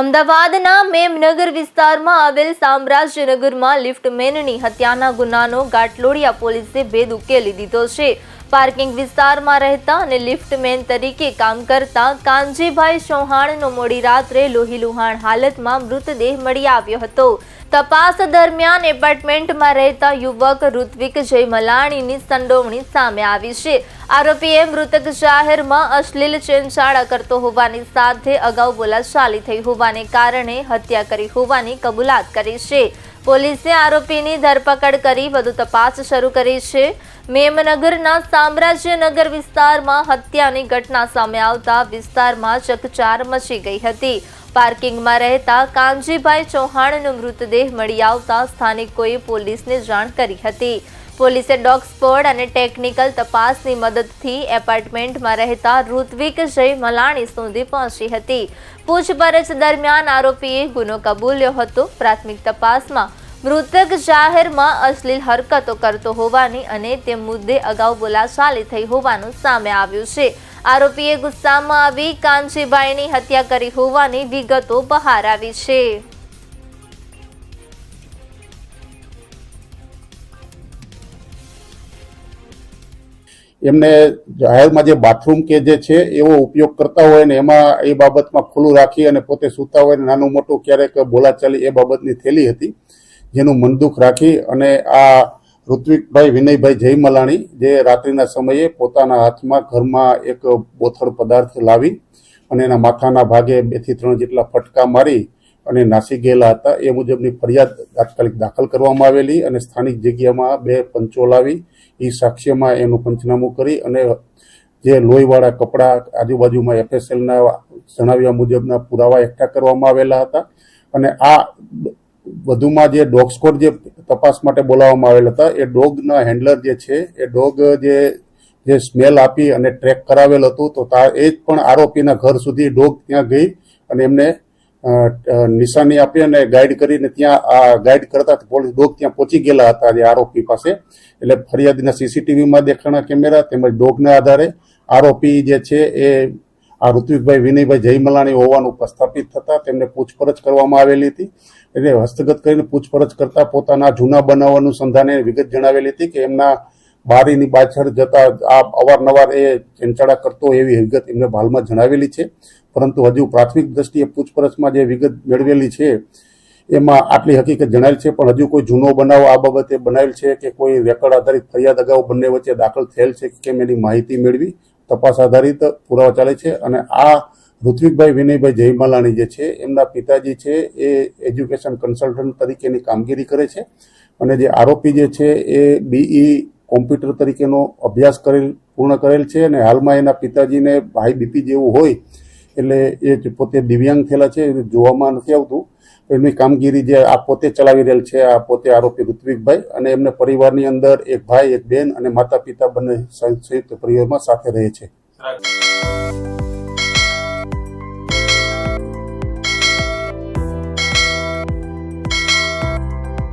અમદાવાદના મેમનગર વિસ્તારમાં આવેલ સામ્રાજ્યનગરમાં લિફ્ટમેનની હત્યાના ગુનાનો ઘાટલોડિયા પોલીસે ભેદ ઉકેલી દીધો છે। પાર્કિંગ વિસ્તારમાં રહેતા અને લિફ્ટમેન તરીકે કામ કરતા કાનજીભાઈ ચૌહાણનો મોડી રાત્રે લોહીલુહાણ હાલતમાં મૃતદેહ મળી આવ્યો હતો। તપાસ દરમિયાન એપાર્ટમેન્ટમાં રહેતા યુવક ઋત્વિક જયમલાણીની સંડોવણી સામે આવી છે। આરોપીએ મૃતક જાહેરમાં અશ્લીલ છેડછાડ કરતો હોવાની સાથે અગાઉ બોલાચાલી થઈ હોવાને કારણે હત્યા કરી હોવાની કબૂલાત કરી છે। પોલીસે આરોપીની ધરપકડ કરી વધુ તપાસ શરૂ કરી છે। મેમનગરના સામ્રાજ્યનગર વિસ્તારમાં હત્યાની ઘટના સામે આવતા વિસ્તારમાં ચકચાર મચી ગઈ હતી। પાર્કિંગમાં રહેતા કાનજીભાઈ ચૌહાણનો મૃતદેહ મળી આવતા સ્થાનિકોએ પોલીસને જાણ કરી હતી। પોલીસે ડોગ સ્ક્વોડ અને ટેકનિકલ તપાસની મદદથી એપાર્ટમેન્ટમાં રહેતા ઋત્વિક જયમલાણી સુધી પહોંચી હતી। પૂછપરછ દરમિયાન આરોપીએ ગુનો કબૂલ્યો હતો। પ્રાથમિક તપાસમાં મૃતક જાહેરમાં અશ્લીલ હરકતો કરતો હોવાની અને તે મુદ્દે અગાઉ બોલાચાલી થઈ હોવાનું સામે આવ્યું છે। આરોપીએ ગુસ્સામાં આવી કાનજીભાઈની હત્યા કરી હોવાની વિગતો બહાર આવી છે। એમને જાહેરમાં જે બાથરૂમ કે જે છે એવો ઉપયોગ કરતા હોય ને એમાં એ બાબતમાં ખુલ્લું રાખી અને પોતે સૂતા હોય ને નાનું મોટું ક્યારેક બોલાચાલી એ બાબતની થયેલી હતી, જેનું મનદુખ રાખી અને આ ઋત્વિકભાઈ વિનયભાઈ જયમલાણી જે રાત્રિના સમયે પોતાના હાથમાં ઘરમાં એક બોથડ પદાર્થ લાવી અને એના માથાના ભાગે 2 થી 3 જેટલા ફટકા મારી અને નાસી ગયેલા હતા। એ મુજબની ફરિયાદ તાત્કાલિક દાખલ કરવામાં આવેલી અને સ્થાનિક જગ્યામાં 2 પંચો લાવી એ સાક્ષ્યમાં એનું પંચનામું કરી અને જે લોહીવાળા કપડાં આજુબાજુમાં FSLના જણાવ્યા મુજબના પુરાવા એકઠા કરવામાં આવેલા હતા। અને આ વધુમાં જે ડોગ સ્ક્વોડ જે તપાસ માટે બોલાવવામાં આવેલા હતા એ ડોગના હેન્ડલર જે છે એ ડોગ જે સ્મેલ આપી અને ટ્રેક કરાવેલ હતું તો એ જ પણ આરોપીના ઘર સુધી ડોગ ત્યાં ગઈ અને એમને નિશાની આપી અને ગાઈડ કરીને ત્યાં ગાઈડ કરતા પોલીસ ડોગ ત્યાં પહોંચી ગયેલા હતા જે આરોપી પાસે। એટલે ફરિયાદીના CCTVમાં દેખાણા કેમેરા તેમજ ડોગના આધારે આરોપી જે છે એ આ ઋત્વિકભાઈ વિનયભાઈ જયમલાણી હોવાનું પ્રસ્થાપિત થતા તેમને પૂછપરછ કરવામાં આવેલી હતી। એટલે હસ્તગત કરીને પૂછપરછ કરતા પોતાના જૂના બનાવ અનુસંધાને વિગત જણાવેલી હતી કે એમના બારીની પાછળ જતા આ અવારનવાર એ ચંચાડા કરતો એવી વિગત એમને હાલમાં જણાવેલી છે। પરંતુ હજુ પ્રાથમિક દ્રષ્ટિએ પૂછપરછમાં જે વિગત મેળવેલી છે એમાં આટલી હકીકત જણાવેલ છે, પણ હજુ કોઈ જૂનો બનાવ આ બાબતે બનાવેલ છે કે કોઈ રેકર્ડ આધારિત ફરિયાદ અગાઉ બંને વચ્ચે દાખલ થયેલ છે કે કેમ એની માહિતી મેળવી તપાસ આધારિત પુરાવા ચાલે છે। અને આ ઋત્વિકભાઈ વિનયભાઈ જયમલાણી જે છે એમના પિતાજી છે એ એજ્યુકેશન કન્સલ્ટન્ટ તરીકેની કામગીરી કરે છે અને જે આરોપી જે છે એ BE કોમ્પ્યુટર તરીકેનો અભ્યાસ પૂર્ણ કરેલ છે અને હાલમાં એના પિતાજીને હાઈ BP જેવું હોય એટલે એ પોતે દિવ્યાંગ થયેલા છે, જોવામાં નથી આવતું। એમની કામગીરી જે આ પોતે ચલાવી રહેલ છે આ પોતે આરોપી ઋત્વિકભાઈ અને એમને પરિવારની અંદર એક ભાઈ એક બેન અને માતા પિતા બંને સંયુક્ત પરિવારમાં સાથે રહે છે।